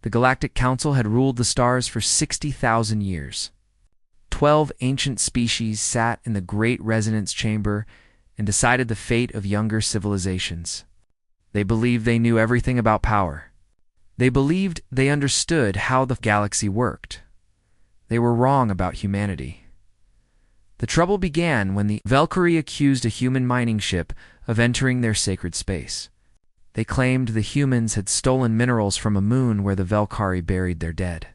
The Galactic Council had ruled the stars for 60,000 years. 12 ancient species sat in the Great Resonance Chamber and decided the fate of younger civilizations. They believed they knew everything about power. They believed they understood how the galaxy worked. They were wrong about humanity. The trouble began when the Valkyrie accused a human mining ship of entering their sacred space. They claimed the humans had stolen minerals from a moon where the Valkyrie buried their dead.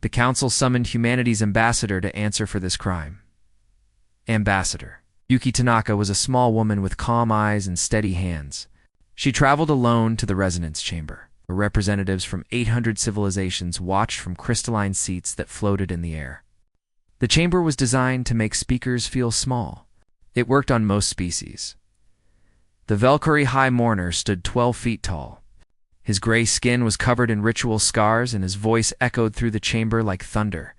The council summoned humanity's ambassador to answer for this crime. Ambassador Yuki Tanaka was a small woman with calm eyes and steady hands. She traveled alone to the resonance chamber, where representatives from 800 civilizations watched from crystalline seats that floated in the air. The chamber was designed to make speakers feel small. It worked on most species. The Valkyrie High Mourner stood 12 feet tall. His gray skin was covered in ritual scars, and his voice echoed through the chamber like thunder.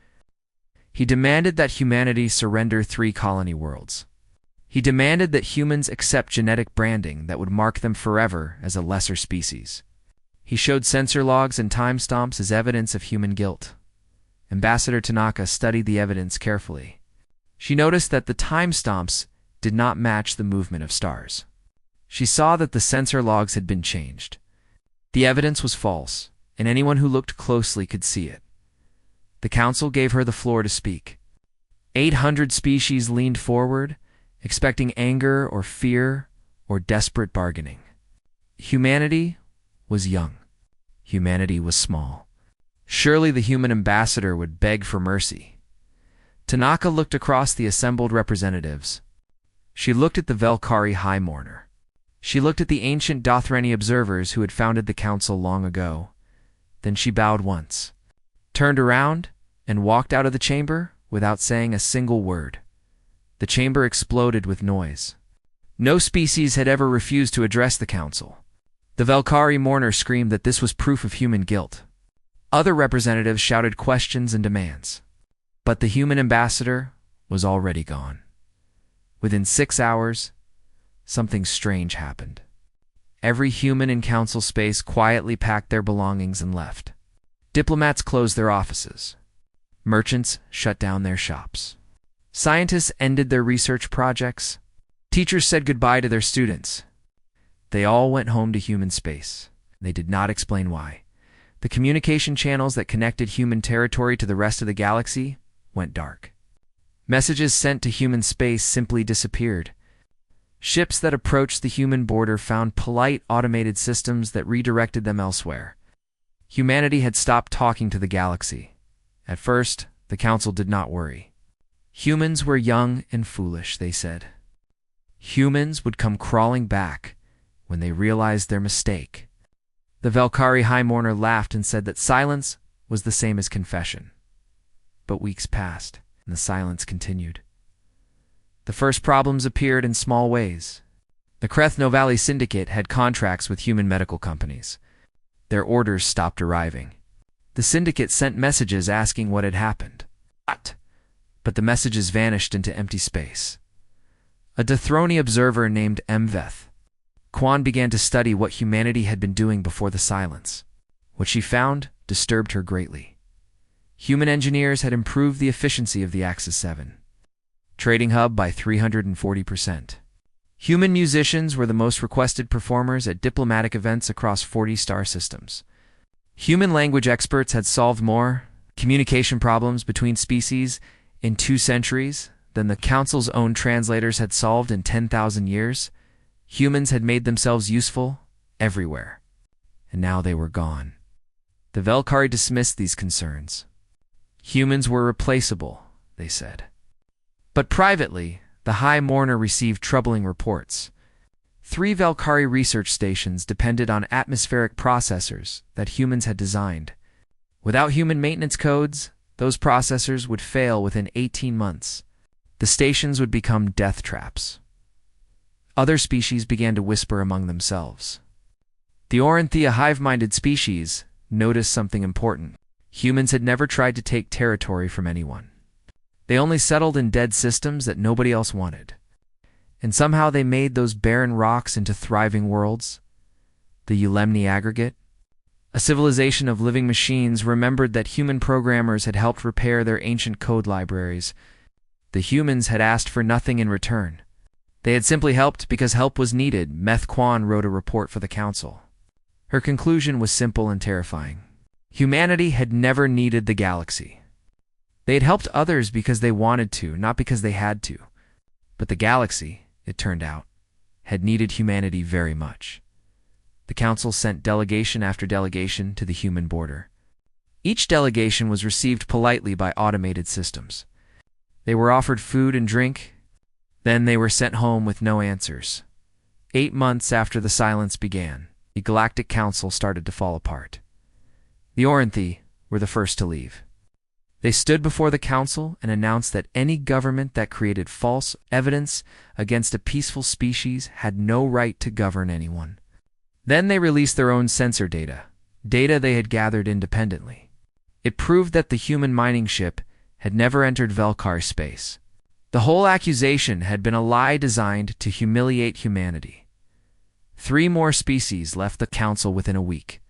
He demanded that humanity surrender 3 colony worlds. He demanded that humans accept genetic branding that would mark them forever as a lesser species. He showed sensor logs and timestamps as evidence of human guilt. Ambassador Tanaka studied the evidence carefully. She noticed that the timestamps did not match the movement of stars. She saw that the sensor logs had been changed. The evidence was false, and anyone who looked closely could see it. The council gave her the floor to speak. 800 species leaned forward, expecting anger or fear or desperate bargaining. Humanity was young. Humanity was small. Surely the human ambassador would beg for mercy. Tanaka looked across the assembled representatives. She looked at the Valkyrie High Mourner. She looked at the ancient Dothrani observers who had founded the council long ago. Then she bowed once, turned around, and walked out of the chamber without saying a single word. The chamber exploded with noise. No species had ever refused to address the council. The Valkyrie Mourner screamed that this was proof of human guilt. Other representatives shouted questions and demands. But the human ambassador was already gone. Within 6 hours, something strange happened. Every human in council space quietly packed their belongings and left. Diplomats closed their offices. Merchants shut down their shops. Scientists ended their research projects. Teachers said goodbye to their students. They all went home to human space. They did not explain why. The communication channels that connected human territory to the rest of the galaxy went dark. Messages sent to human space simply disappeared. Ships that approached the human border found polite automated systems that redirected them elsewhere. Humanity had stopped talking to the galaxy. At first, the council did not worry. Humans were young and foolish, they said. Humans would come crawling back when they realized their mistake. The Valkyrie High Mourner laughed and said that silence was the same as confession. But weeks passed, and the silence continued. The first problems appeared in small ways. The Krethno Valley Syndicate had contracts with human medical companies. Their orders stopped arriving. The syndicate sent messages asking what had happened. But the messages vanished into empty space. A Dothrani observer named Mveth Kwan began to study what humanity had been doing before the silence. What she found disturbed her greatly. Human engineers had improved the efficiency of the Axis 7 trading hub by 340%. Human musicians were the most requested performers at diplomatic events across 40 star systems. Human language experts had solved more communication problems between species in 2 centuries than the Council's own translators had solved in 10,000 years. Humans had made themselves useful everywhere, and now they were gone. The Valkyrie dismissed these concerns. Humans were replaceable, they said. But privately, the High Mourner received troubling reports. 3 Valkyrie research stations depended on atmospheric processors that humans had designed. Without human maintenance codes, those processors would fail within 18 months. The stations would become death traps. Other species began to whisper among themselves. The Orinthia hive-minded species noticed something important. Humans had never tried to take territory from anyone. They only settled in dead systems that nobody else wanted. And somehow they made those barren rocks into thriving worlds. The Ulemni aggregate. A civilization of living machines remembered that human programmers had helped repair their ancient code libraries. The humans had asked for nothing in return. They had simply helped because help was needed. Meth Kwan wrote a report for the council. Her conclusion was simple and terrifying. Humanity had never needed the galaxy. They had helped others because they wanted to, not because they had to. But the galaxy, it turned out, had needed humanity very much. The council sent delegation after delegation to the human border. Each delegation was received politely by automated systems. They were offered food and drink. Then they were sent home with no answers. 8 months after the silence began, the Galactic Council started to fall apart. The Orinthi were the first to leave. They stood before the council and announced that any government that created false evidence against a peaceful species had no right to govern anyone. Then they released their own sensor data they had gathered independently. It proved that the human mining ship had never entered Velkar space. The whole accusation had been a lie designed to humiliate humanity. 3 more species left the council within a week.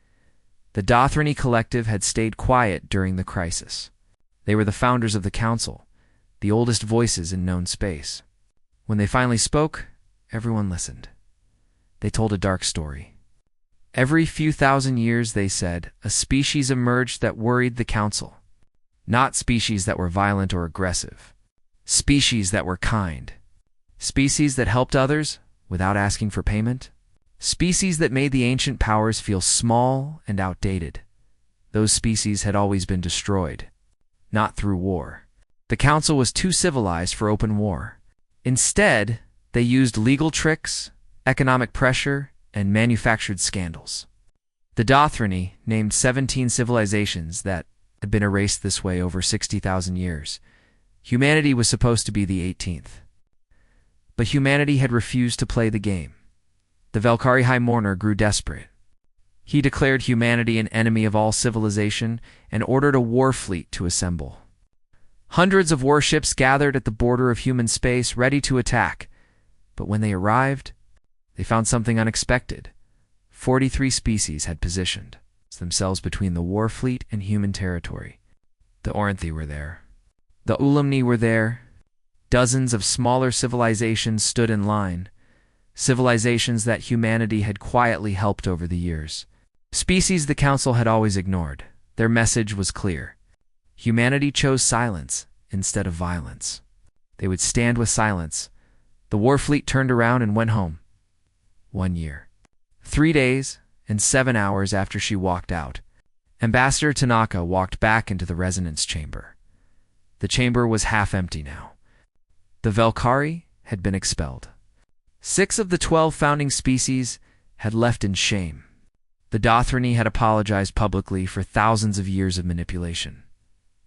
The Dothrani Collective had stayed quiet during the crisis. They were the founders of the council, the oldest voices in known space. When they finally spoke, everyone listened. They told a dark story. Every few thousand years, they said, a species emerged that worried the council. Not species that were violent or aggressive. Species that were kind. Species that helped others without asking for payment. Species that made the ancient powers feel small and outdated. Those species had always been destroyed, not through war. The council was too civilized for open war. Instead, they used legal tricks, economic pressure, and manufactured scandals. The Dothrani named 17 civilizations that had been erased this way over 60,000 years. Humanity was supposed to be the 18th. But humanity had refused to play the game. The Velkari High Mourner grew desperate. He declared humanity an enemy of all civilization and ordered a war fleet to assemble. Hundreds of warships gathered at the border of human space, ready to attack. But when they arrived, they found something unexpected. 43 species had positioned themselves between the war fleet and human territory. The Orinthi were there. The Ulamni were there. Dozens of smaller civilizations stood in line. Civilizations that humanity had quietly helped over the years. Species the council had always ignored. Their message was clear. Humanity chose silence instead of violence. They would stand with silence. The war fleet turned around and went home. 1 year. 3 days and 7 hours after she walked out, Ambassador Tanaka walked back into the resonance chamber. The chamber was half empty now. The Velkari had been expelled. 6 of the 12 founding species had left in shame. The Dothrani had apologized publicly for thousands of years of manipulation.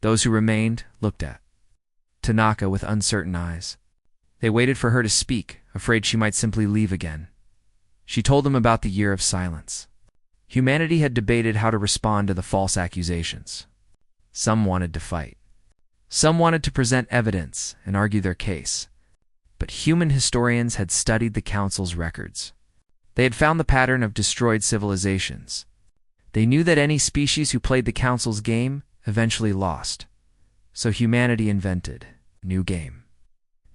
Those who remained looked at Tanaka with uncertain eyes. They waited for her to speak, afraid she might simply leave again. She told them about the year of silence. Humanity had debated how to respond to the false accusations. Some wanted to fight. Some wanted to present evidence and argue their case. But human historians had studied the council's records. They had found the pattern of destroyed civilizations. They knew that any species who played the council's game eventually lost. So humanity invented a new game.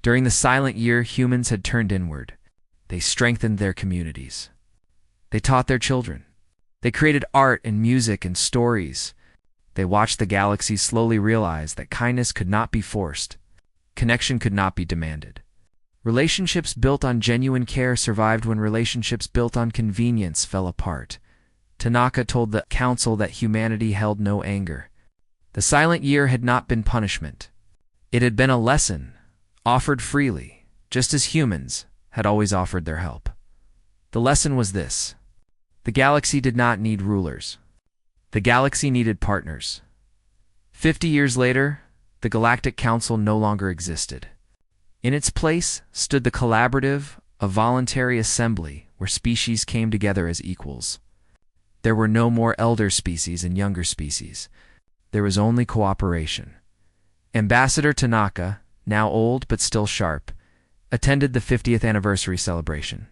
During the silent year, humans had turned inward. They strengthened their communities. They taught their children. They created art and music and stories. They watched the galaxy slowly realize that kindness could not be forced. Connection could not be demanded. Relationships built on genuine care survived when relationships built on convenience fell apart. Tanaka told the council that humanity held no anger. The silent year had not been punishment. It had been a lesson, offered freely, just as humans had always offered their help. The lesson was this: the galaxy did not need rulers. The galaxy needed partners. 50 years later, the Galactic Council no longer existed. In its place stood the collaborative, a voluntary assembly where species came together as equals. There were no more elder species and younger species. There was only cooperation. Ambassador Tanaka, now old but still sharp, attended the 50th anniversary celebration.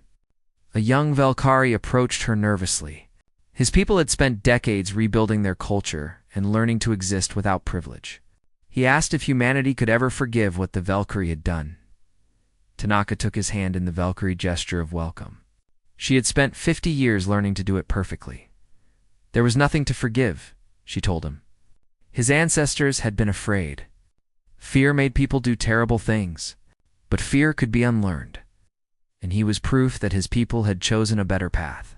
A young Velkari approached her nervously. His people had spent decades rebuilding their culture and learning to exist without privilege. He asked if humanity could ever forgive what the Valkyrie had done. Tanaka took his hand in the Valkyrie gesture of welcome. She had spent 50 years learning to do it perfectly. There was nothing to forgive, she told him. His ancestors had been afraid. Fear made people do terrible things, but fear could be unlearned, and he was proof that his people had chosen a better path.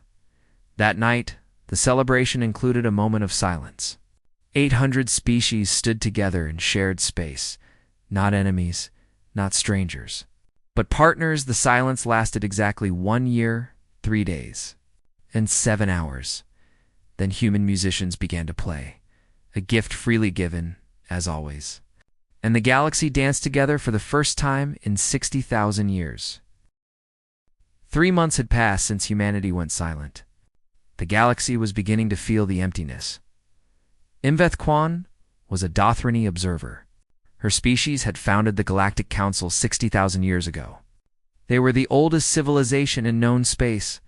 That night, the celebration included a moment of silence. 800 species stood together and shared space, not enemies, not strangers, but partners. The silence lasted exactly 1 year, 3 days, and 7 hours. Then human musicians began to play, a gift freely given, as always. And the galaxy danced together for the first time in 60,000 years. 3 months had passed since humanity went silent. The galaxy was beginning to feel the emptiness. Imveth Kwan was a Dothrani observer. Her species had founded the Galactic Council 60,000 years ago. They were the oldest civilization in known space,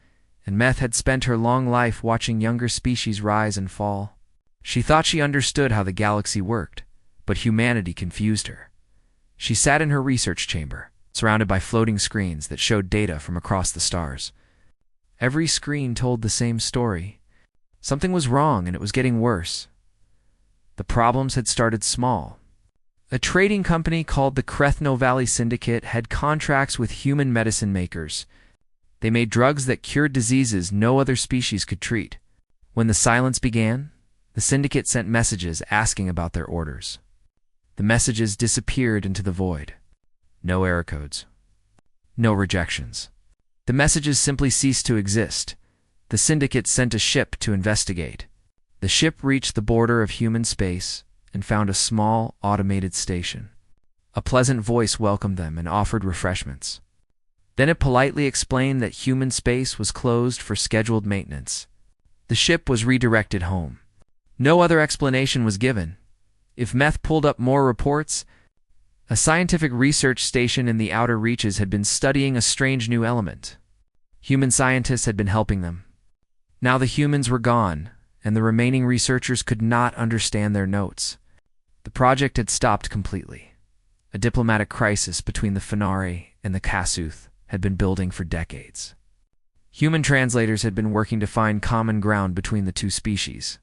and Meth had spent her long life watching younger species rise and fall. She thought she understood how the galaxy worked, but humanity confused her. She sat in her research chamber, surrounded by floating screens that showed data from across the stars. Every screen told the same story. Something was wrong, and it was getting worse. The problems had started small. A trading company called the Krethno Valley Syndicate had contracts with human medicine makers. They made drugs that cured diseases no other species could treat. When the silence began, the syndicate sent messages asking about their orders. The messages disappeared into the void. No error codes. No rejections. The messages simply ceased to exist. The syndicate sent a ship to investigate. The ship reached the border of human space and found a small, automated station. A pleasant voice welcomed them and offered refreshments. Then it politely explained that human space was closed for scheduled maintenance. The ship was redirected home. No other explanation was given. If Meth pulled up more reports, a scientific research station in the outer reaches had been studying a strange new element. Human scientists had been helping them. Now the humans were gone, and the remaining researchers could not understand their notes. The project had stopped completely. A diplomatic crisis between the Fenari and the Kasuth had been building for decades. Human translators had been working to find common ground between the two species.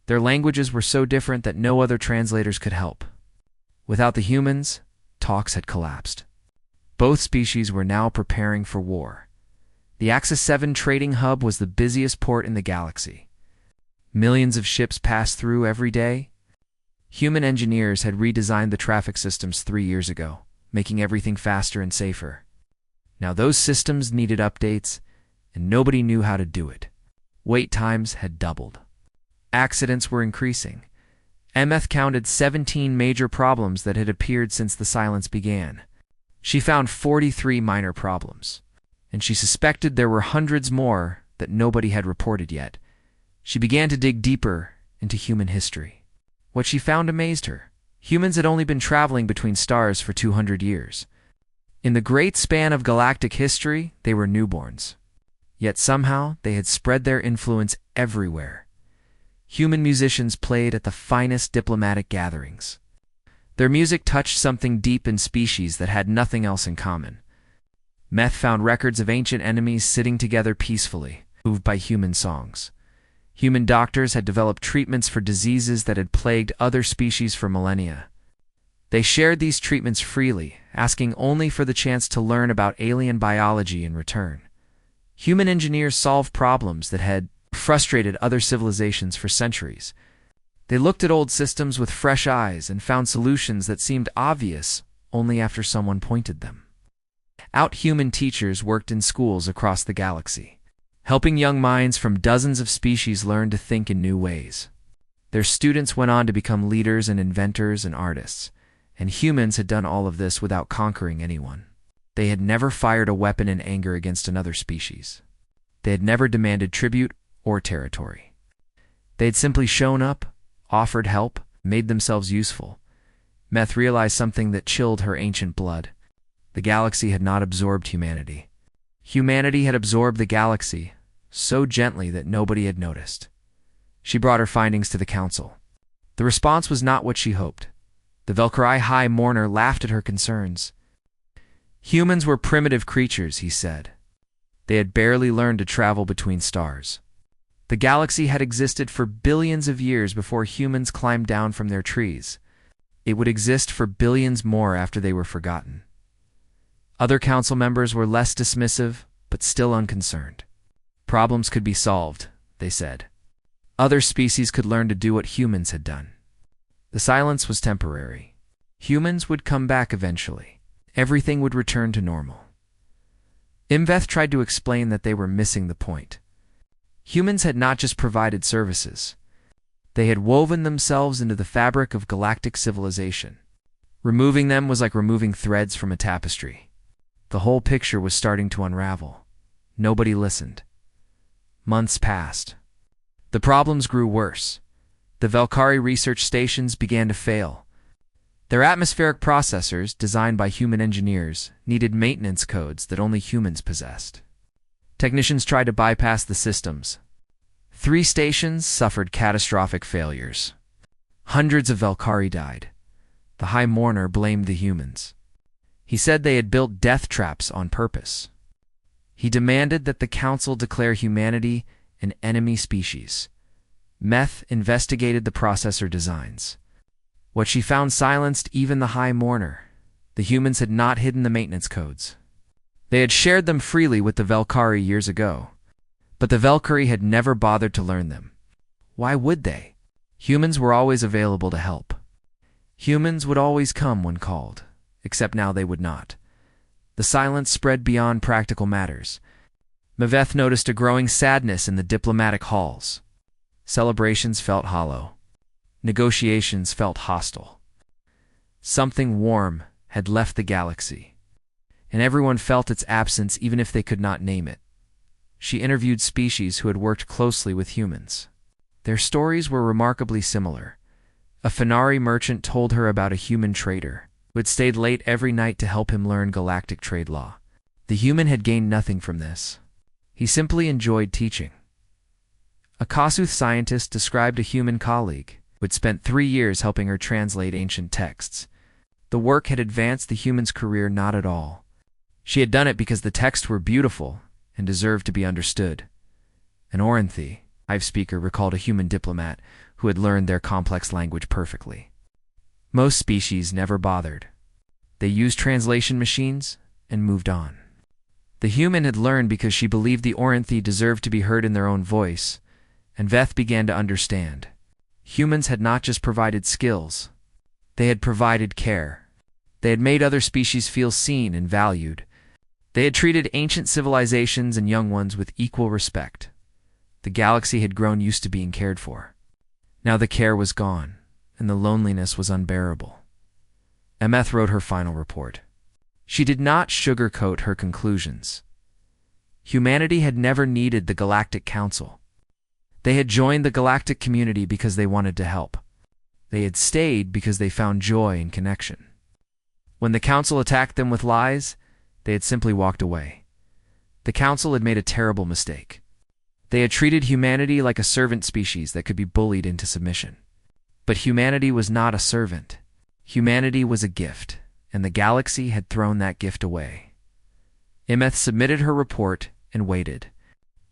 Their languages were so different that no other translators could help. Without the humans, talks had collapsed. Both species were now preparing for war. The Axis 7 trading hub was the busiest port in the galaxy. Millions of ships passed through every day. Human engineers had redesigned the traffic systems 3 years ago, making everything faster and safer. Now those systems needed updates, and nobody knew how to do it. Wait times had doubled. Accidents were increasing. Emeth counted 17 major problems that had appeared since the silence began. She found 43 minor problems, and she suspected there were hundreds more that nobody had reported yet. She began to dig deeper into human history. What she found amazed her. Humans had only been traveling between stars for 200 years. In the great span of galactic history, they were newborns. Yet somehow they had spread their influence everywhere. Human musicians played at the finest diplomatic gatherings. Their music touched something deep in species that had nothing else in common. Meth found records of ancient enemies sitting together peacefully, moved by human songs. Human doctors had developed treatments for diseases that had plagued other species for millennia. They shared these treatments freely, asking only for the chance to learn about alien biology in return. Human engineers solved problems that had frustrated other civilizations for centuries. They looked at old systems with fresh eyes and found solutions that seemed obvious only after someone pointed them. Out-human teachers worked in schools across the galaxy, helping young minds from dozens of species learn to think in new ways. Their students went on to become leaders and inventors and artists, and humans had done all of this without conquering anyone. They had never fired a weapon in anger against another species. They had never demanded tribute or territory. They had simply shown up, offered help, made themselves useful. Meth realized something that chilled her ancient blood. The galaxy had not absorbed humanity. Humanity had absorbed the galaxy, so gently that nobody had noticed. She brought her findings to the council. The response was not what she hoped. The Valkyrie High Mourner laughed at her concerns. Humans were primitive creatures, he said. They had barely learned to travel between stars. The galaxy had existed for billions of years before humans climbed down from their trees. It would exist for billions more after they were forgotten. Other council members were less dismissive, but still unconcerned. Problems could be solved, they said. Other species could learn to do what humans had done. The silence was temporary. Humans would come back eventually. Everything would return to normal. Imveth tried to explain that they were missing the point. Humans had not just provided services. They had woven themselves into the fabric of galactic civilization. Removing them was like removing threads from a tapestry. The whole picture was starting to unravel. Nobody listened. Months passed. The problems grew worse. The Valkyrie research stations began to fail. Their atmospheric processors, designed by human engineers, needed maintenance codes that only humans possessed. Technicians tried to bypass the systems. 3 stations suffered catastrophic failures. Hundreds of Valkyrie died. The High Mourner blamed the humans. He said they had built death traps on purpose. He demanded that the council declare humanity an enemy species. Meth investigated the processor designs. What she found silenced even the High Mourner. The humans had not hidden the maintenance codes. They had shared them freely with the Valkyrie years ago, but the Valkyrie had never bothered to learn them. Why would they? Humans were always available to help. Humans would always come when called, except now they would not. The silence spread beyond practical matters. Maveth noticed a growing sadness in the diplomatic halls. Celebrations felt hollow. Negotiations felt hostile. Something warm had left the galaxy, and everyone felt its absence even if they could not name it. She interviewed species who had worked closely with humans. Their stories were remarkably similar. A Fenari merchant told her about a human trader who had stayed late every night to help him learn galactic trade law. The human had gained nothing from this. He simply enjoyed teaching. A Kasuth scientist described a human colleague who had spent 3 years helping her translate ancient texts. The work had advanced the human's career not at all. She had done it because the texts were beautiful and deserved to be understood. An Orinthi, Hive speaker, recalled a human diplomat who had learned their complex language perfectly. Most species never bothered. They used translation machines and moved on. The human had learned because she believed the Orinthi deserved to be heard in their own voice, and Veth began to understand. Humans had not just provided skills. They had provided care. They had made other species feel seen and valued. They had treated ancient civilizations and young ones with equal respect. The galaxy had grown used to being cared for. Now the care was gone, and the loneliness was unbearable. Emeth wrote her final report. She did not sugarcoat her conclusions. Humanity had never needed the Galactic Council. They had joined the galactic community because they wanted to help. They had stayed because they found joy in connection. When the Council attacked them with lies, they had simply walked away. The Council had made a terrible mistake. They had treated humanity like a servant species that could be bullied into submission. But humanity was not a servant. Humanity was a gift, and the galaxy had thrown that gift away. Imeth submitted her report and waited.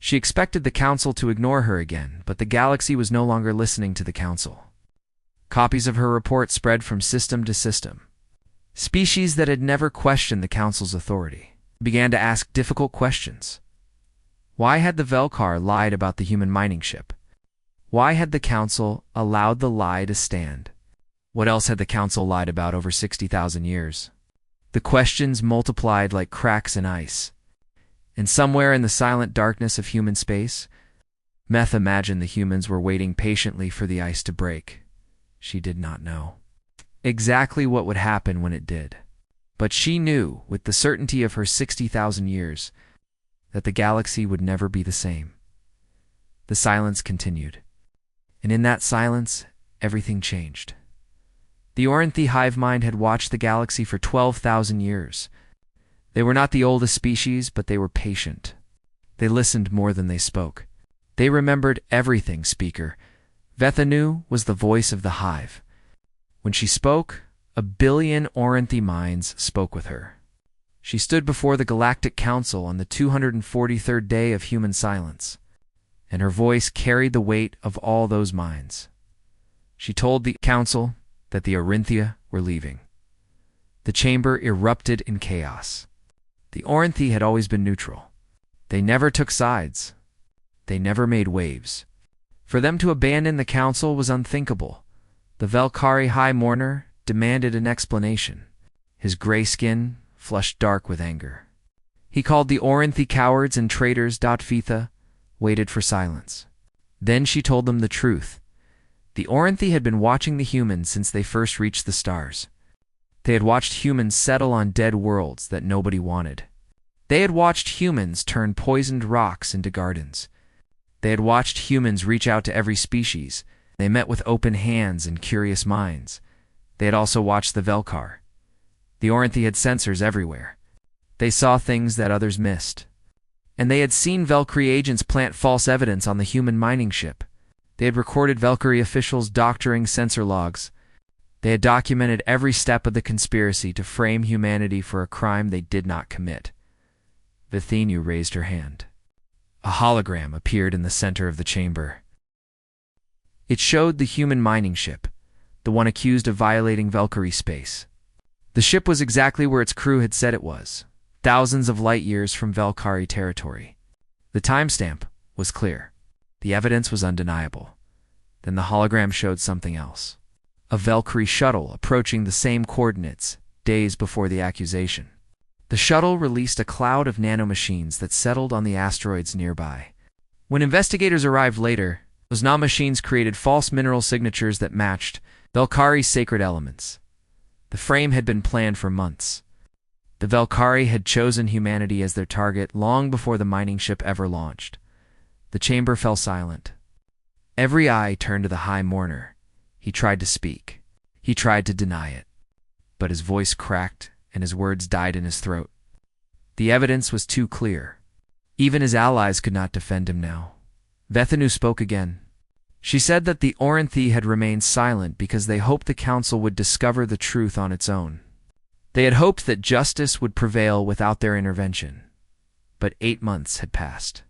She expected the Council to ignore her again, but the galaxy was no longer listening to the Council. Copies of her report spread from system to system. Species that had never questioned the Council's authority began to ask difficult questions. Why had the Velkar lied about the human mining ship? Why had the Council allowed the lie to stand? What else had the Council lied about over 60,000 years? The questions multiplied like cracks in ice. And somewhere in the silent darkness of human space, Meth imagined the humans were waiting patiently for the ice to break. She did not know exactly what would happen when it did. But she knew, with the certainty of her 60,000 years, that the galaxy would never be the same. The silence continued. And in that silence, everything changed. The Orinthi hive mind had watched the galaxy for 12,000 years. They were not the oldest species, but they were patient. They listened more than they spoke. They remembered everything, speaker. Vethanu was the voice of the hive. When she spoke, 1 billion Orinthi minds spoke with her. She stood before the Galactic Council on the 243rd day of human silence, and her voice carried the weight of all those minds. She told the council that the Orinthia were leaving. The chamber erupted in chaos. The Orinthi had always been neutral. They never took sides. They never made waves. For them to abandon the council was unthinkable. The Velkhari High Mourner demanded an explanation. His gray skin flushed dark with anger. He called the Orinthi cowards and traitors. Fitha waited for silence. Then she told them the truth. The Orinthi had been watching the humans since they first reached the stars. They had watched humans settle on dead worlds that nobody wanted. They had watched humans turn poisoned rocks into gardens. They had watched humans reach out to every species. They met with open hands and curious minds. They had also watched the Velkhar. The Orinthi had sensors everywhere. They saw things that others missed. And they had seen Velkhari agents plant false evidence on the human mining ship. They had recorded Velkhari officials doctoring sensor logs. They had documented every step of the conspiracy to frame humanity for a crime they did not commit. Vethanu raised her hand. A hologram appeared in the center of the chamber. It showed the human mining ship, the one accused of violating Velkhari space. The ship was exactly where its crew had said it was, thousands of light years from Velkhari territory. The timestamp was clear. The evidence was undeniable. Then the hologram showed something else. A Velkhari shuttle approaching the same coordinates days before the accusation. The shuttle released a cloud of nanomachines that settled on the asteroids nearby. When investigators arrived later, those nanomachines created false mineral signatures that matched Velkhari's sacred elements. The frame had been planned for months. The Velkhari had chosen humanity as their target long before the mining ship ever launched. The chamber fell silent. Every eye turned to the High Mourner. He tried to speak. He tried to deny it. But his voice cracked and his words died in his throat. The evidence was too clear. Even his allies could not defend him now. Vethanu spoke again. She said that the Orinthi had remained silent because they hoped the council would discover the truth on its own. They had hoped that justice would prevail without their intervention. But 8 months had passed.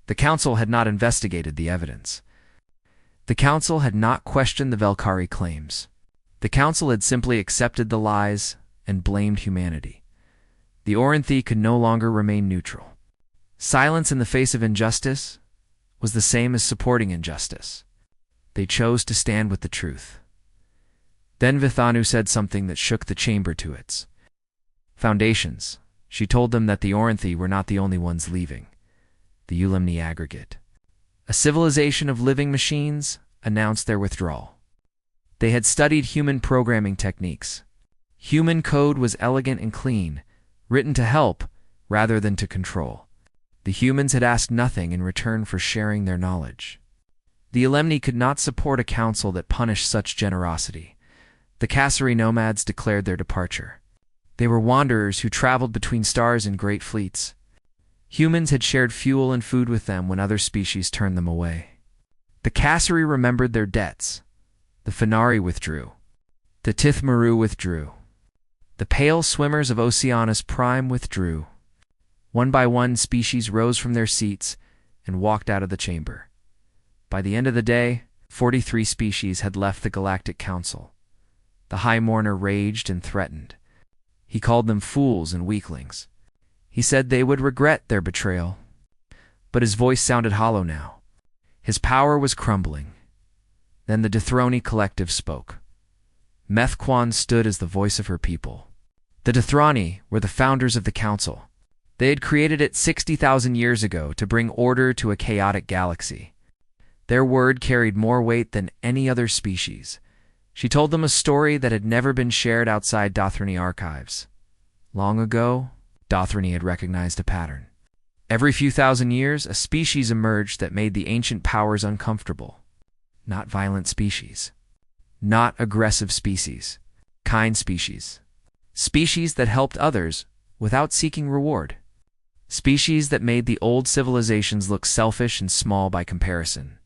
The council had not investigated the evidence. The council had not questioned the Velkhari claims. The council had simply accepted the lies and blamed humanity. The Orinthi could no longer remain neutral. Silence in the face of injustice was the same as supporting injustice. They chose to stand with the truth. Then Vethanu said something that shook the chamber to its foundations. She told them that the Orinthi were not the only ones leaving. The Ulemni aggregate, a civilization of living machines, announced their withdrawal. They had studied human programming techniques. Human code was elegant and clean, written to help rather than to control. The humans had asked nothing in return for sharing their knowledge. The Ulemni could not support a council that punished such generosity. The Cassari nomads declared their departure. They were wanderers who traveled between stars in great fleets. Humans had shared fuel and food with them when other species turned them away. The Cassari remembered their debts. The Fenari withdrew. The Tithmaru withdrew. The pale swimmers of Oceanus Prime withdrew. One by one, species rose from their seats and walked out of the chamber. By the end of the day, 43 species had left the Galactic Council. The High Mourner raged and threatened. He called them fools and weaklings. He said they would regret their betrayal. But his voice sounded hollow now. His power was crumbling. Then the Dethroni collective spoke. Methquan stood as the voice of her people. The Dethroni were the founders of the council. They had created it 60,000 years ago to bring order to a chaotic galaxy. Their word carried more weight than any other species. She told them a story that had never been shared outside Dothrani archives. Long ago, Dothrani had recognized a pattern. Every few thousand years, a species emerged that made the ancient powers uncomfortable. Not violent species. Not aggressive species. Kind species. Species that helped others without seeking reward. Species that made the old civilizations look selfish and small by comparison.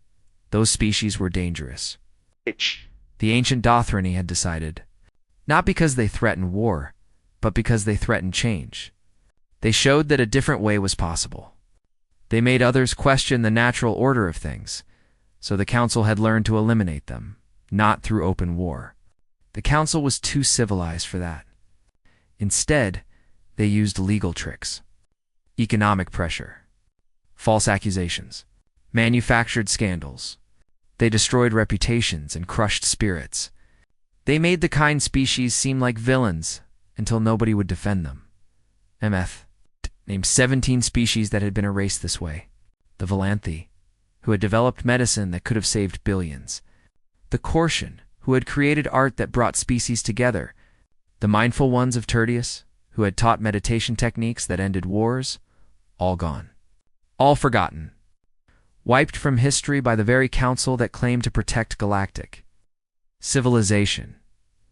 Those species were dangerous. The ancient Dothrani had decided, not because they threatened war, but because they threatened change. They showed that a different way was possible. They made others question the natural order of things, so the council had learned to eliminate them, not through open war. The council was too civilized for that. Instead, they used legal tricks, economic pressure, false accusations, manufactured scandals. They destroyed reputations and crushed spirits. They made the kind species seem like villains until nobody would defend them. MF named 17 species that had been erased this way. The Valanthi, who had developed medicine that could have saved billions. The Kortian, who had created art that brought species together. The mindful ones of Tertius, who had taught meditation techniques that ended wars. All gone. All forgotten. Wiped from history by the very council that claimed to protect Galactic civilization.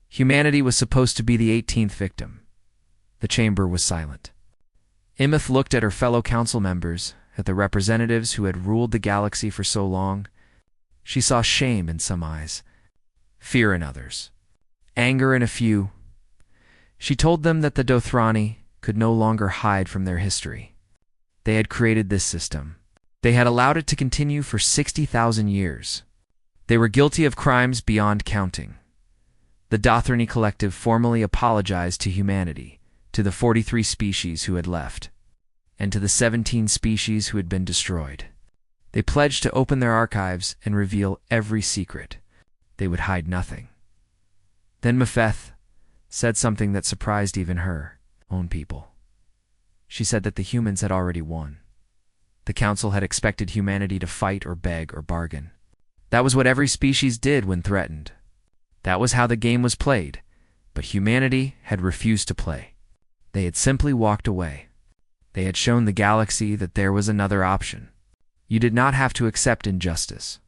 Humanity was supposed to be the 18th victim. The chamber was silent. Imith looked at her fellow council members, at the representatives who had ruled the galaxy for so long. She saw shame in some eyes, fear in others, anger in a few. She told them that the Dothrani could no longer hide from their history. They had created this system. They had allowed it to continue for 60,000 years. They were guilty of crimes beyond counting. The Dothrani collective formally apologized to humanity, to the 43 species who had left, and to the 17 species who had been destroyed. They pledged to open their archives and reveal every secret. They would hide nothing. Then Mepeth said something that surprised even her own people. She said that the humans had already won. The council had expected humanity to fight or beg or bargain. That was what every species did when threatened. That was how the game was played, but humanity had refused to play. They had simply walked away. They had shown the galaxy that there was another option. You did not have to accept injustice.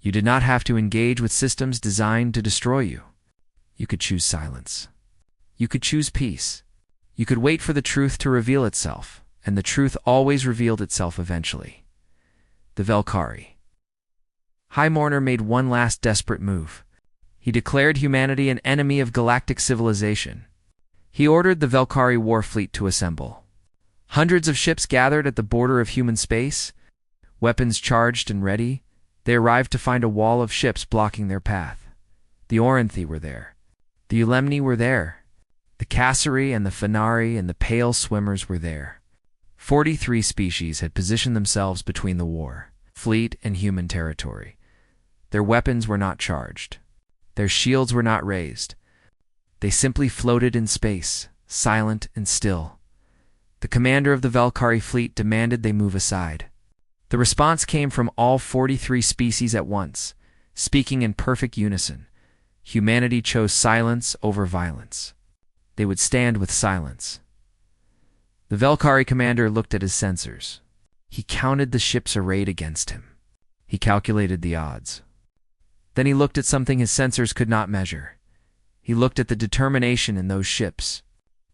You did not have to engage with systems designed to destroy you. You could choose silence. You could choose peace. You could wait for the truth to reveal itself, and the truth always revealed itself eventually. The Velkhari. High Mourner made one last desperate move. He declared humanity an enemy of galactic civilization. He ordered the Velkhari war fleet to assemble. Hundreds of ships gathered at the border of human space, weapons charged and ready. They arrived to find a wall of ships blocking their path. The Orinthi were there. The Ulemni were there. The Cassari and the Fenari and the Pale Swimmers were there. 43 species had positioned themselves between the war, fleet, and human territory. Their weapons were not charged. Their shields were not raised. They simply floated in space, silent and still. The commander of the Velkhari fleet demanded they move aside. The response came from all 43 species at once, speaking in perfect unison. Humanity chose silence over violence. They would stand with silence. The Velkhari commander looked at his sensors. He counted the ships arrayed against him. He calculated the odds. Then he looked at something his sensors could not measure. He looked at the determination in those ships.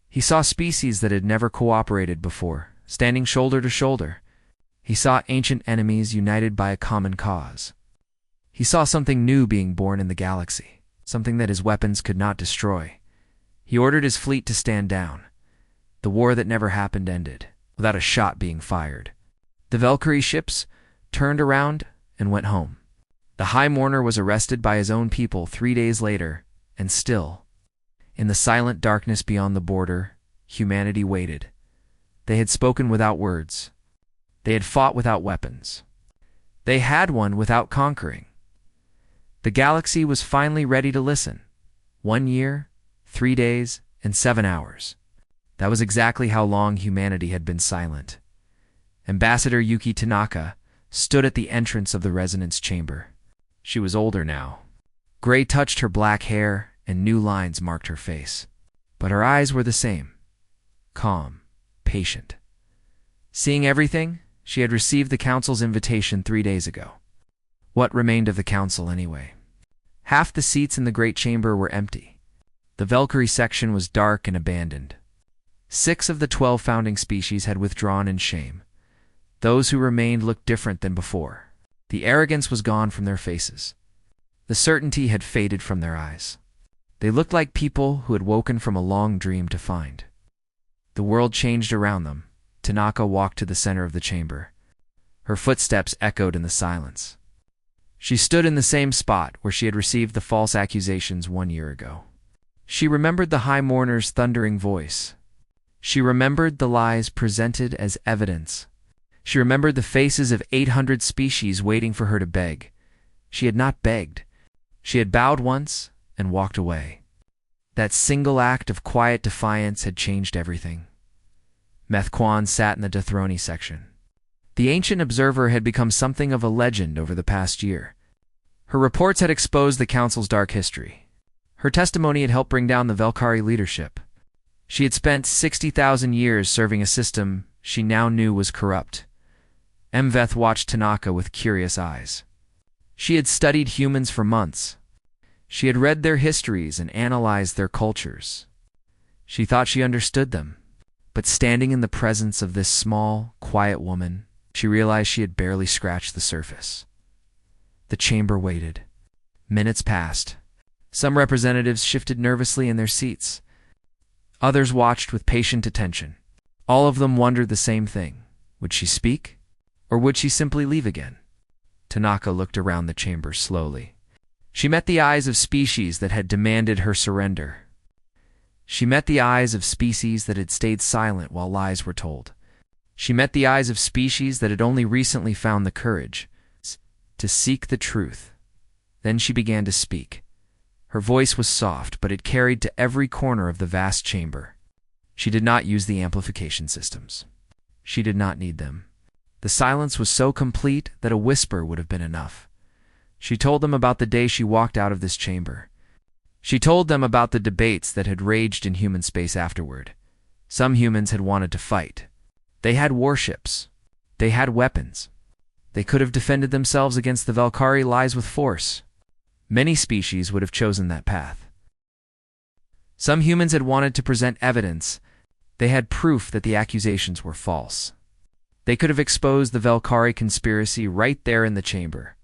He saw species that had never cooperated before, standing shoulder to shoulder. He saw ancient enemies united by a common cause. He saw something new being born in the galaxy, something that his weapons could not destroy. He ordered his fleet to stand down. The war that never happened ended, without a shot being fired. The Velkhari ships turned around and went home. The High Mourner was arrested by his own people 3 days later, and still, in the silent darkness beyond the border, humanity waited. They had spoken without words. They had fought without weapons. They had won without conquering. The galaxy was finally ready to listen. 1 year, 3 days, and 7 hours. That was exactly how long humanity had been silent. Ambassador Yuki Tanaka stood at the entrance of the resonance chamber. She was older now. Gray touched her black hair, and new lines marked her face. But her eyes were the same. Calm, patient. Seeing everything, she had received the council's invitation 3 days ago. What remained of the council, anyway? Half the seats in the great chamber were empty. The Velkhari section was dark and abandoned. 6 of the 12 founding species had withdrawn in shame. Those who remained looked different than before. The arrogance was gone from their faces. The certainty had faded from their eyes. They looked like people who had woken from a long dream to find. The world changed around them. Tanaka walked to the center of the chamber. Her footsteps echoed in the silence. She stood in the same spot where she had received the false accusations 1 year ago. She remembered the High Mourner's thundering voice. She remembered the lies presented as evidence. She remembered the faces of 800 species waiting for her to beg. She had not begged. She had bowed once and walked away. That single act of quiet defiance had changed everything. Meth Kwan sat in the Dethroni section. The ancient observer had become something of a legend over the past year. Her reports had exposed the Council's dark history. Her testimony had helped bring down the Velkari leadership. She had spent 60,000 years serving a system she now knew was corrupt. Mveth watched Tanaka with curious eyes. She had studied humans for months. She had read their histories and analyzed their cultures. She thought she understood them. But standing in the presence of this small, quiet woman, she realized she had barely scratched the surface. The chamber waited. Minutes passed. Some representatives shifted nervously in their seats. Others watched with patient attention. All of them wondered the same thing. Would she speak? Or would she simply leave again? Tanaka looked around the chamber slowly. She met the eyes of species that had demanded her surrender. She met the eyes of species that had stayed silent while lies were told. She met the eyes of species that had only recently found the courage to seek the truth. Then she began to speak. Her voice was soft, but it carried to every corner of the vast chamber. She did not use the amplification systems. She did not need them. The silence was so complete that a whisper would have been enough. She told them about the day she walked out of this chamber. She told them about the debates that had raged in human space afterward. Some humans had wanted to fight. They had warships. They had weapons. They could have defended themselves against the Velkari lies with force. Many species would have chosen that path. Some humans had wanted to present evidence. They had proof that the accusations were false. They could have exposed the Velkari conspiracy right there in the chamber.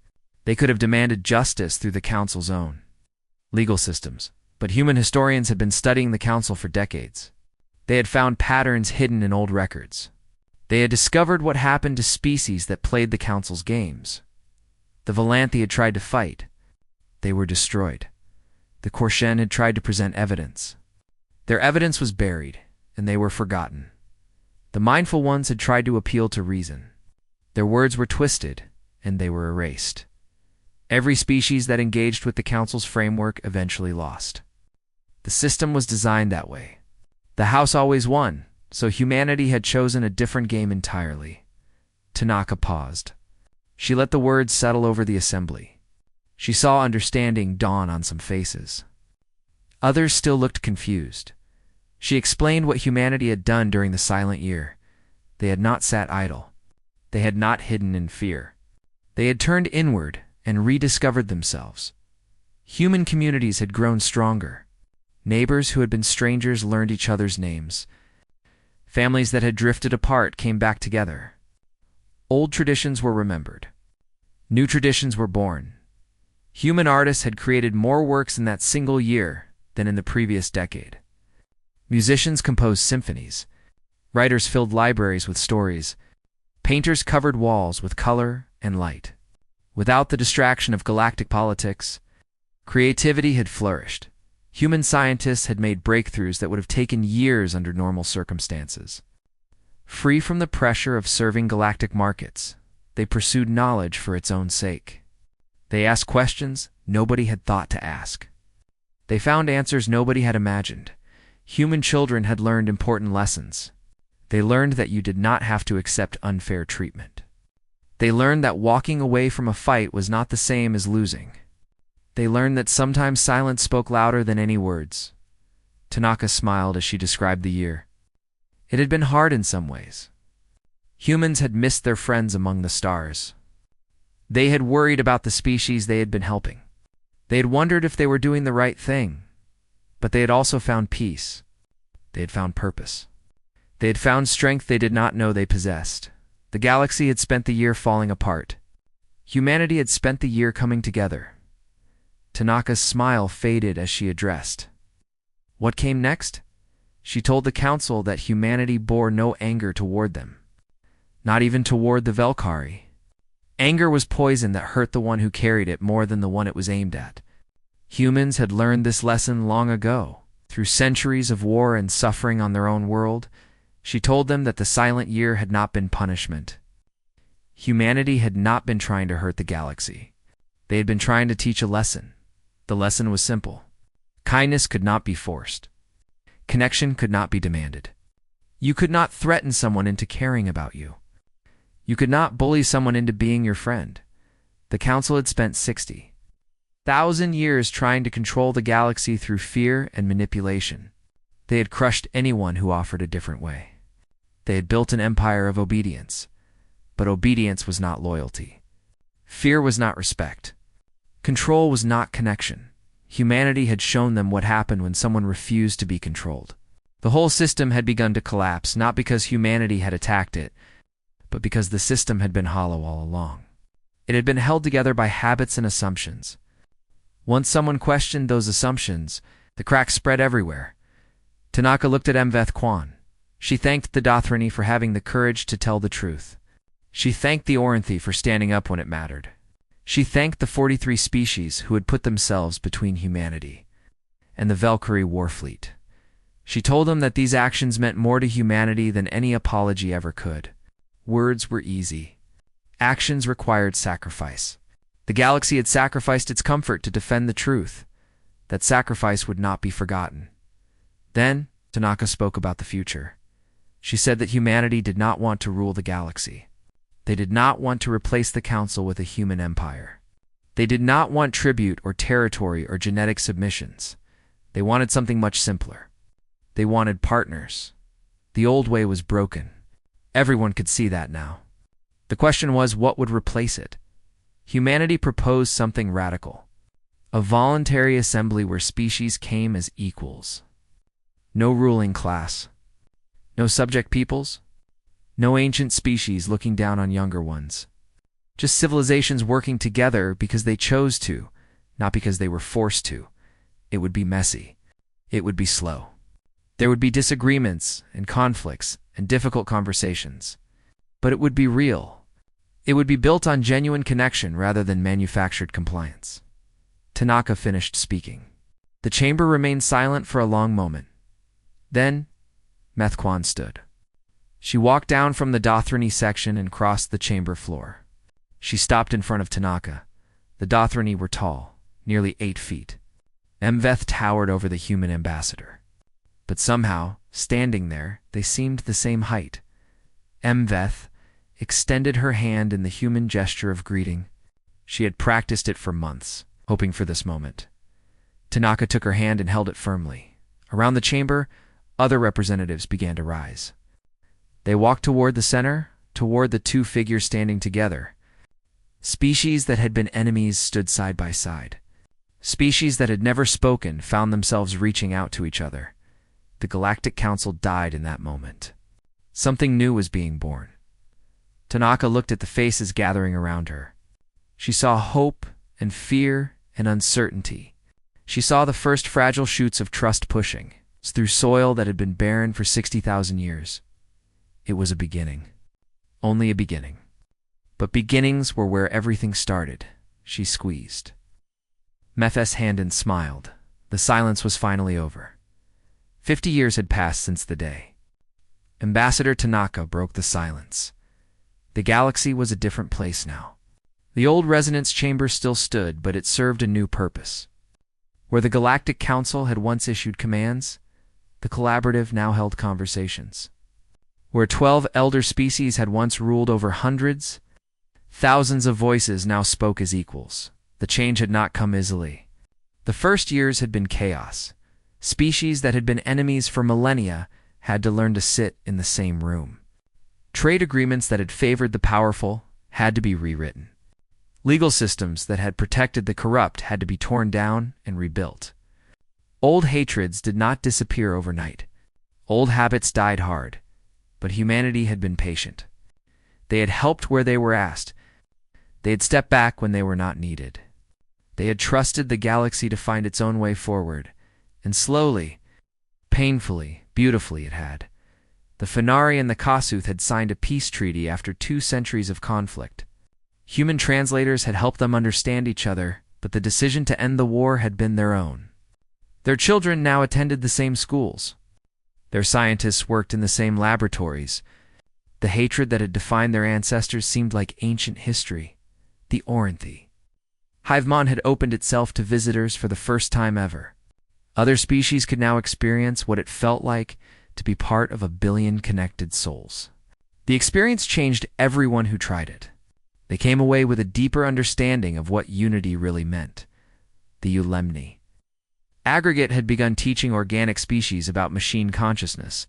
They could have demanded justice through the Council's own legal systems. But human historians had been studying the Council for decades. They had found patterns hidden in old records. They had discovered what happened to species that played the Council's games. The Valanthi had tried to fight. They were destroyed. The Korshen had tried to present evidence. Their evidence was buried, and they were forgotten. The mindful ones had tried to appeal to reason. Their words were twisted, and they were erased. Every species that engaged with the Council's framework eventually lost. The system was designed that way. The House always won, so humanity had chosen a different game entirely. Tanaka paused. She let the words settle over the assembly. She saw understanding dawn on some faces. Others still looked confused. She explained what humanity had done during the silent year. They had not sat idle. They had not hidden in fear. They had turned inward and rediscovered themselves. Human communities had grown stronger. Neighbors who had been strangers learned each other's names. Families that had drifted apart came back together. Old traditions were remembered. New traditions were born. Human artists had created more works in that single year than in the previous decade. Musicians composed symphonies. Writers filled libraries with stories. Painters covered walls with color and light. Without the distraction of galactic politics, creativity had flourished. Human scientists had made breakthroughs that would have taken years under normal circumstances. Free from the pressure of serving galactic markets, they pursued knowledge for its own sake. They asked questions nobody had thought to ask. They found answers nobody had imagined. Human children had learned important lessons. They learned that you did not have to accept unfair treatment. They learned that walking away from a fight was not the same as losing. They learned that sometimes silence spoke louder than any words. Tanaka smiled as she described the year. It had been hard in some ways. Humans had missed their friends among the stars. They had worried about the species they had been helping. They had wondered if they were doing the right thing. But they had also found peace. They had found purpose. They had found strength they did not know they possessed. The galaxy had spent the year falling apart. Humanity had spent the year coming together. Tanaka's smile faded as she addressed. What came next? She told the council that humanity bore no anger toward them, not even toward the Velkari. Anger was poison that hurt the one who carried it more than the one it was aimed at. Humans had learned this lesson long ago. Through centuries of war and suffering on their own world, she told them that the silent year had not been punishment. Humanity had not been trying to hurt the galaxy. They had been trying to teach a lesson. The lesson was simple. Kindness could not be forced. Connection could not be demanded. You could not threaten someone into caring about you. You could not bully someone into being your friend. The council had spent 60,000 years trying to control the galaxy through fear and manipulation. They had crushed anyone who offered a different way. They had built an empire of obedience. But obedience was not loyalty. Fear was not respect. Control was not connection. Humanity had shown them what happened when someone refused to be controlled. The whole system had begun to collapse, not because humanity had attacked it, but because the system had been hollow all along. It had been held together by habits and assumptions. Once someone questioned those assumptions, the cracks spread everywhere. Tanaka looked at Mveth Kwan. She thanked the Dothrani for having the courage to tell the truth. She thanked the Orinthi for standing up when it mattered. She thanked the 43 species who had put themselves between humanity and the Velkari war fleet. She told them that these actions meant more to humanity than any apology ever could. Words were easy. Actions required sacrifice. The galaxy had sacrificed its comfort to defend the truth. That sacrifice would not be forgotten. Then, Tanaka spoke about the future. She said that humanity did not want to rule the galaxy. They did not want to replace the council with a human empire. They did not want tribute or territory or genetic submissions. They wanted something much simpler. They wanted partners. The old way was broken. Everyone could see that now. The question was, what would replace it? Humanity proposed something radical. A voluntary assembly where species came as equals. No ruling class. No subject peoples. No ancient species looking down on younger ones. Just civilizations working together because they chose to, not because they were forced to. It would be messy. It would be slow. There would be disagreements and conflicts and difficult conversations. But it would be real. It would be built on genuine connection rather than manufactured compliance. Tanaka finished speaking. The chamber remained silent for a long moment. Then, Methquan stood. She walked down from the Dothrani section and crossed the chamber floor. She stopped in front of Tanaka. The Dothrani were tall, nearly 8 feet. Mveth towered over the human ambassador. But somehow, standing there, they seemed the same height. Mveth extended her hand in the human gesture of greeting. She had practiced it for months, hoping for this moment. Tanaka took her hand and held it firmly. Around the chamber, other representatives began to rise. They walked toward the center, toward the 2 figures standing together. Species that had been enemies stood side by side. Species that had never spoken found themselves reaching out to each other. The Galactic Council died in that moment. Something new was being born. Tanaka looked at the faces gathering around her. She saw hope and fear and uncertainty. She saw the first fragile shoots of trust pushing through soil that had been barren for 60,000 years. It was a beginning. Only a beginning. But beginnings were where everything started. She squeezed Meth's hand and smiled. The silence was finally over. 50 years had passed since the day. Ambassador Tanaka broke the silence. The galaxy was a different place now. The old resonance chamber still stood, but it served a new purpose. Where the Galactic Council had once issued commands, the Collaborative now held conversations. Where 12 elder species had once ruled over hundreds, thousands of voices now spoke as equals. The change had not come easily. The first years had been chaos. Species that had been enemies for millennia had to learn to sit in the same room. Trade agreements that had favored the powerful had to be rewritten. Legal systems that had protected the corrupt had to be torn down and rebuilt. Old hatreds did not disappear overnight. Old habits died hard. but humanity had been patient. They had helped where they were asked. They had stepped back when they were not needed. They had trusted the galaxy to find its own way forward, and slowly, painfully, beautifully it had. The Fenari and the Kasuth had signed a peace treaty after 2 centuries of conflict. Human translators had helped them understand each other, but the decision to end the war had been their own. Their children now attended the same schools. Their scientists worked in the same laboratories. The hatred that had defined their ancestors seemed like ancient history. The Orinthi. Hivemon had opened itself to visitors for the first time ever. Other species could now experience what it felt like to be part of a billion connected souls. The experience changed everyone who tried it. They came away with a deeper understanding of what unity really meant. The Ulemni. Aggregate had begun teaching organic species about machine consciousness.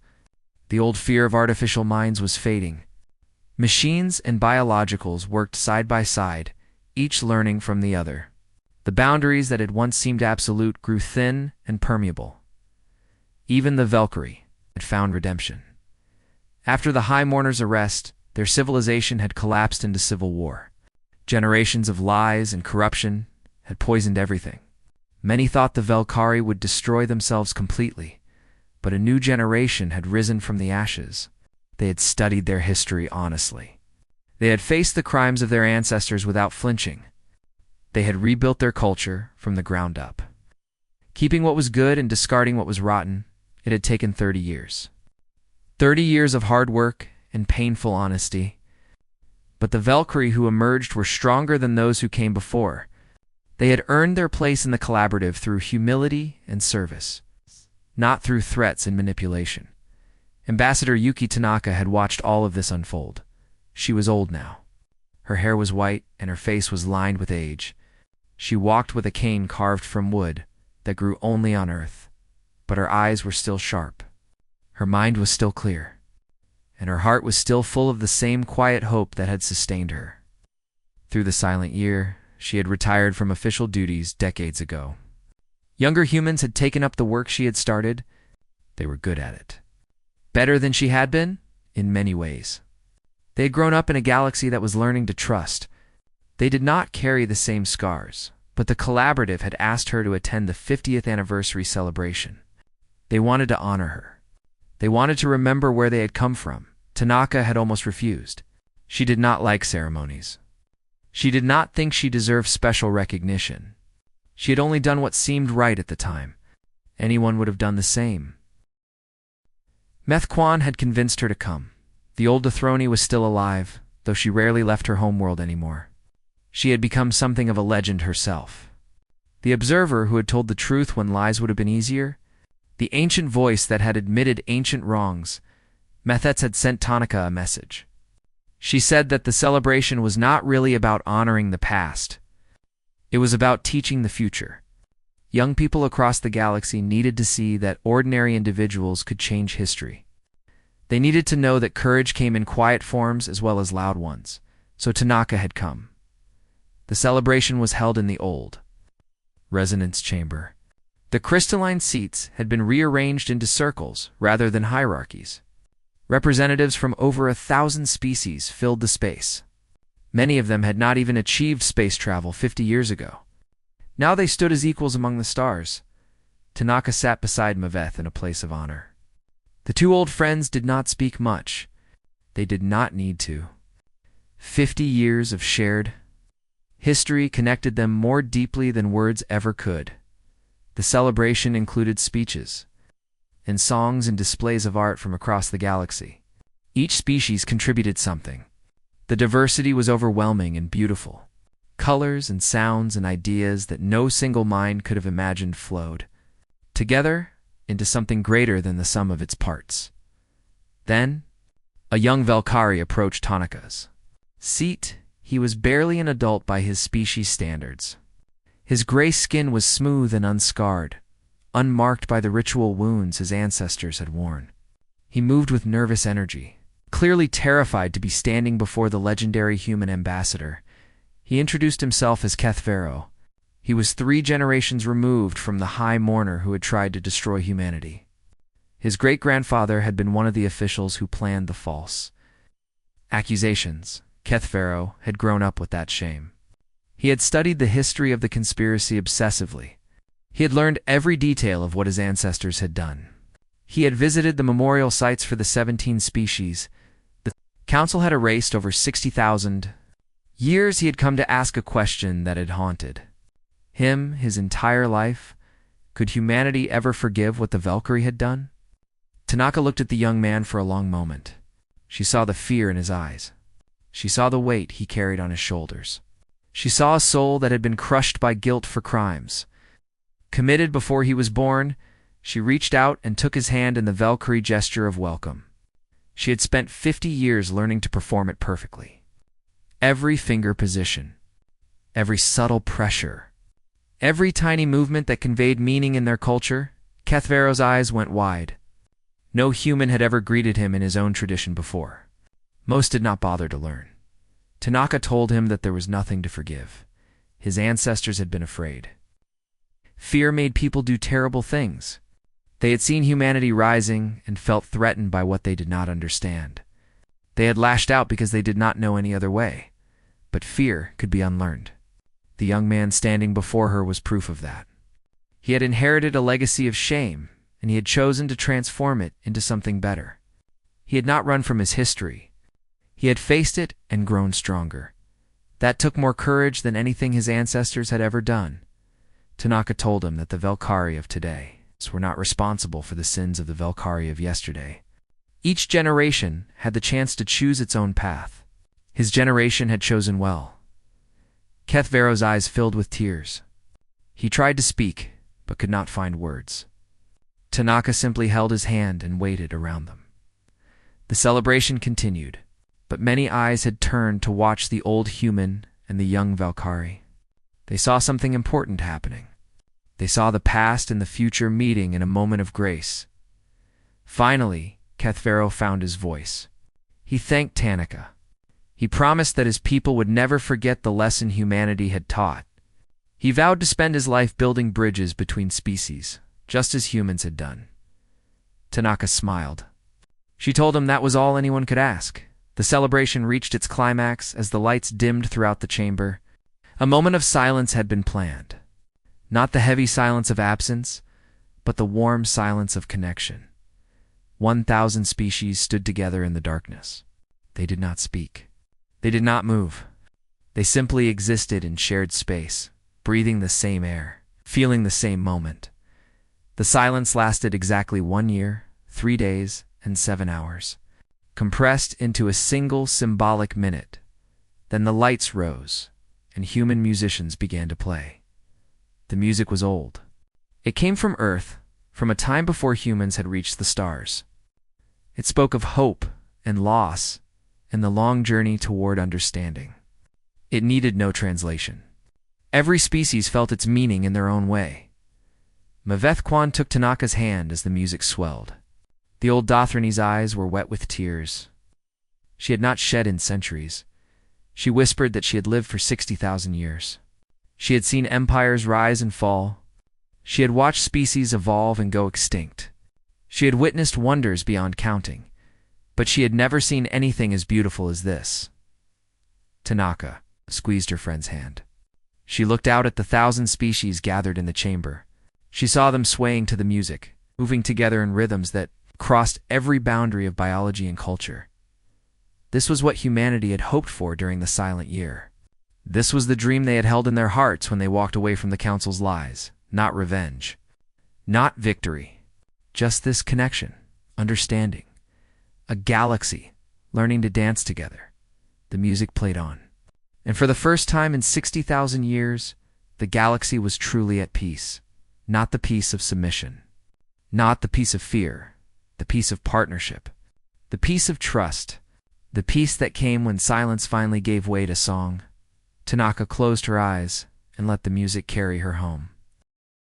The old fear of artificial minds was fading. Machines and biologicals worked side by side, each learning from the other. The boundaries that had once seemed absolute grew thin and permeable. Even the Valkyrie had found redemption. After the High Mourner's arrest, their civilization had collapsed into civil war. Generations of lies and corruption had poisoned everything. Many thought the Valkyrie would destroy themselves completely, but a new generation had risen from the ashes. They had studied their history honestly. They had faced the crimes of their ancestors without flinching. They had rebuilt their culture from the ground up. Keeping what was good and discarding what was rotten, it had taken 30 years. 30 years of hard work and painful honesty. But the Valkyrie who emerged were stronger than those who came before. They had earned their place in the collaborative through humility and service, not through threats and manipulation. Ambassador Yuki Tanaka had watched all of this unfold. She was old now. Her hair was white and her face was lined with age. She walked with a cane carved from wood that grew only on Earth, but her eyes were still sharp. Her mind was still clear, and her heart was still full of the same quiet hope that had sustained her. Through the silent year, she had retired from official duties decades ago. Younger humans had taken up the work she had started. They were good at it. Better than she had been, in many ways. They had grown up in a galaxy that was learning to trust. They did not carry the same scars, but the collaborative had asked her to attend the 50th anniversary celebration. They wanted to honor her. They wanted to remember where they had come from. Tanaka had almost refused. She did not like ceremonies. She did not think she deserved special recognition. She had only done what seemed right at the time. Anyone would have done the same. Meth Kwan had convinced her to come. The old Dethroni was still alive, though she rarely left her homeworld anymore. She had become something of a legend herself. The observer who had told the truth when lies would have been easier, the ancient voice that had admitted ancient wrongs. Methets had sent Tanaka a message. She said that the celebration was not really about honoring the past. It was about teaching the future. Young people across the galaxy needed to see that ordinary individuals could change history. They needed to know that courage came in quiet forms as well as loud ones, so Tanaka had come. The celebration was held in the old resonance chamber. The crystalline seats had been rearranged into circles rather than hierarchies. Representatives from over 1,000 species filled the space. Many of them had not even achieved space travel 50 years ago. Now they stood as equals among the stars. Tanaka sat beside Maveth in a place of honor. The two old friends did not speak much. They did not need to. 50 years of shared history connected them more deeply than words ever could. The celebration included speeches, and songs and displays of art from across the galaxy. Each species contributed something. The diversity was overwhelming and beautiful. Colors and sounds and ideas that no single mind could have imagined flowed together into something greater than the sum of its parts. Then, a young Valkyrie approached Tanaka's seat. He was barely an adult by his species standards. His gray skin was smooth and unscarred, unmarked by the ritual wounds his ancestors had worn. He moved with nervous energy, clearly terrified to be standing before the legendary human ambassador. He introduced himself as Keth Vero. He was 3 generations removed from the High Mourner who had tried to destroy humanity. His great-grandfather had been one of the officials who planned the false accusations. Kethvero had grown up with that shame. He had studied the history of the conspiracy obsessively. He had learned every detail of what his ancestors had done. He had visited the memorial sites for the 17 species. The council had erased over 60,000 years. He had come to ask a question that had haunted him his entire life. Could humanity ever forgive what the Valkyrie had done? Tanaka looked at the young man for a long moment. She saw the fear in his eyes. She saw the weight he carried on his shoulders. She saw a soul that had been crushed by guilt for crimes committed before he was born. She reached out and took his hand in the Valkyrie gesture of welcome. She had spent 50 years learning to perform it perfectly. Every finger position, every subtle pressure, every tiny movement that conveyed meaning in their culture. Kethvero's eyes went wide. No human had ever greeted him in his own tradition before. Most did not bother to learn. Tanaka told him that there was nothing to forgive. His ancestors had been afraid. Fear made people do terrible things. They had seen humanity rising and felt threatened by what they did not understand. They had lashed out because they did not know any other way. But fear could be unlearned. The young man standing before her was proof of that. He had inherited a legacy of shame, and he had chosen to transform it into something better. He had not run from his history. He had faced it and grown stronger. That took more courage than anything his ancestors had ever done. Tanaka told him that the Valkyrie of today were not responsible for the sins of the Valkyrie of yesterday. Each generation had the chance to choose its own path. His generation had chosen well. Kethvero's eyes filled with tears. He tried to speak, but could not find words. Tanaka simply held his hand and waited around them. The celebration continued, but many eyes had turned to watch the old human and the young Valkyrie. They saw something important happening. They saw the past and the future meeting in a moment of grace. Finally, Kethvero found his voice. He thanked Tanaka. He promised that his people would never forget the lesson humanity had taught. He vowed to spend his life building bridges between species, just as humans had done. Tanaka smiled. She told him that was all anyone could ask. The celebration reached its climax as the lights dimmed throughout the chamber. A moment of silence had been planned. Not the heavy silence of absence, but the warm silence of connection. 1,000 species stood together in the darkness. They did not speak. They did not move. They simply existed in shared space, breathing the same air, feeling the same moment. The silence lasted exactly 1 year, 3 days, and 7 hours, compressed into a single symbolic minute. Then the lights rose, and human musicians began to play. The music was old. It came from Earth, from a time before humans had reached the stars. It spoke of hope and loss and the long journey toward understanding. It needed no translation. Every species felt its meaning in their own way. Maveth took Tanaka's hand as the music swelled. The old Dothrani's eyes were wet with tears. She had not shed in centuries. She whispered that she had lived for 60,000 years. She had seen empires rise and fall. She had watched species evolve and go extinct. She had witnessed wonders beyond counting, but she had never seen anything as beautiful as this. Tanaka squeezed her friend's hand. She looked out at the 1,000 species gathered in the chamber. She saw them swaying to the music, moving together in rhythms that crossed every boundary of biology and culture. This was what humanity had hoped for during the silent year. This was the dream they had held in their hearts when they walked away from the Council's lies. Not revenge. Not victory. Just this connection, understanding. A galaxy, learning to dance together. The music played on. And for the first time in 60,000 years, the galaxy was truly at peace. Not the peace of submission. Not the peace of fear. The peace of partnership. The peace of trust. The peace that came when silence finally gave way to song. Tanaka closed her eyes and let the music carry her home.